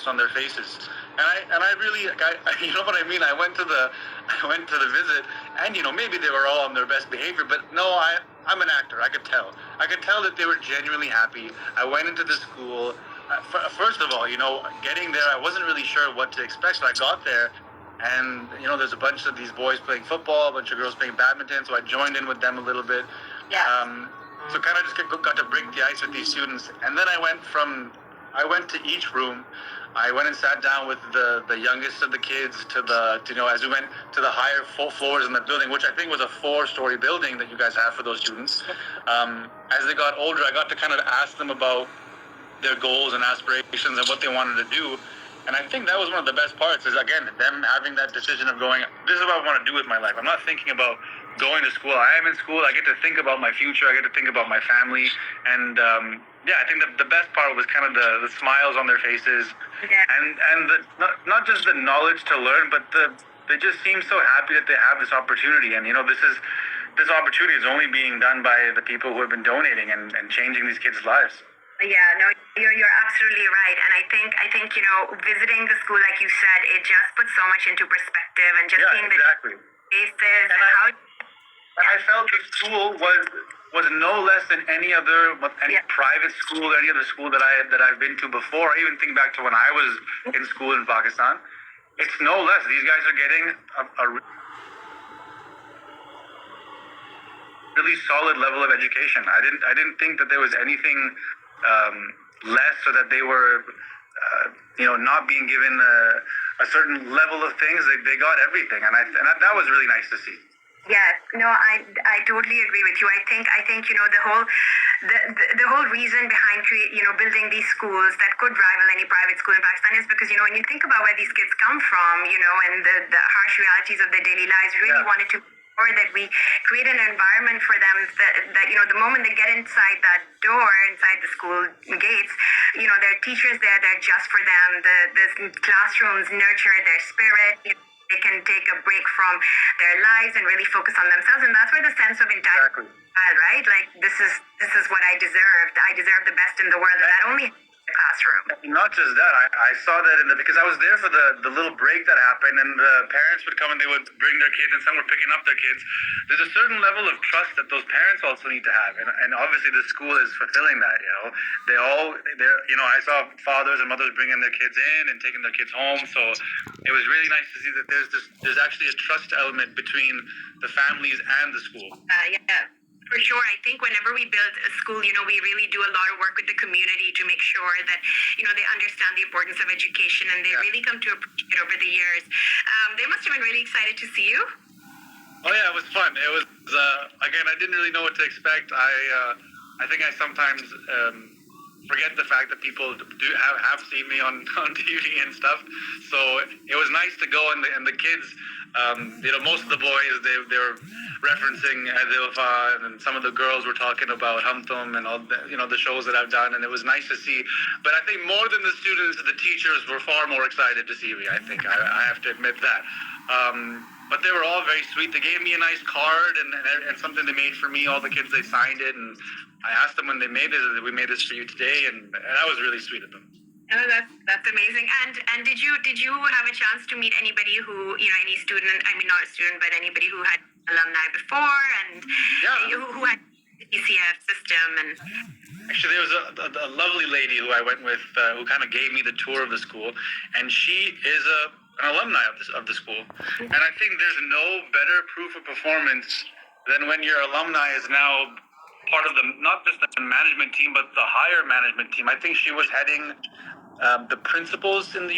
on their faces, and I really, you know what I mean. I went to the visit, and maybe they were all on their best behavior, but no, I'm an actor. I could tell that they were genuinely happy. I went into the school. First of all, getting there, I wasn't really sure what to expect, so I got there. And there's a bunch of these boys playing football, a bunch of girls playing badminton. So I joined in with them a little bit. Yeah. So kind of just got to break the ice with these students, and then I went to each room. I went and sat down with the youngest of the kids as we went to the higher floors in the building, which I think was a 4-story building that you guys have for those students. As they got older, I got to kind of ask them about their goals and aspirations and what they wanted to do. And I think that was one of the best parts is, again, them having that decision of going, this is what I want to do with my life. I'm not thinking about going to school. I am in school. I get to think about my future. I get to think about my family. And I think the best part was kind of the smiles on their faces. Yeah. And not just the knowledge to learn, but they just seem so happy that they have this opportunity. And, this opportunity is only being done by the people who have been donating and changing these kids' lives. Yeah, no, you're absolutely right. And I think visiting the school, like you said, it just puts so much into perspective, and just seeing exactly. the faces and how. And I felt the school was no less than any private school, any other school that I've been to before. I even think back to when I was in school in Pakistan. It's no less. These guys are getting a really solid level of education. I didn't think that there was anything less, or that they were not being given a certain level of things. They got everything, and that was really nice to see. Yeah, no, I totally agree with you. I think the whole reason behind building these schools that could rival any private school in Pakistan is because when you think about where these kids come from, and the harsh realities of their daily lives, we really wanted to or that we create an environment for them that the moment they get inside that door, inside the school gates, there are teachers there, they're just for them. The classrooms nurture their spirit. They can take a break from their lives and really focus on themselves, and that's where the sense of entitlement, right? Like, this is what I deserved. I deserve the best in the world, and that only classroom. Not just that, I saw that because I was there for the little break that happened, and the parents would come and they would bring their kids, and some were picking up their kids. There's a certain level of trust that those parents also need to have, and obviously the school is fulfilling that. I saw fathers and mothers bringing their kids in and taking their kids home, so it was really nice to see that there's actually a trust element between the families and the school. Yeah. For sure. I think whenever we build a school, we really do a lot of work with the community to make sure that, they understand the importance of education, and they really come to appreciate it over the years. They must have been really excited to see you. Oh yeah, it was fun. It was, again, I didn't really know what to expect. I think I sometimes forget the fact that people have seen me on TV and stuff. So it was nice to go, and the kids, most of the boys, they were referencing Adilfa, and some of the girls were talking about Hamtum and all the shows that I've done, and it was nice to see. But I think more than the students, the teachers were far more excited to see me. I think I have to admit that. But they were all very sweet. They gave me a nice card and something they made for me. All the kids, they signed it, and I asked them when they made it, we made this for you today, and that was really sweet of them. Oh, that's amazing. And did you have a chance to meet anybody who, any student, I mean, not a student, but anybody who had alumni before, and who had the ECF system? And actually, there was a lovely lady who I went with, who kind of gave me the tour of the school, and she is an alumni of the school. And I think there's no better proof of performance than when your alumni is now part of not just the management team, but the higher management team. I think she was heading the principals in the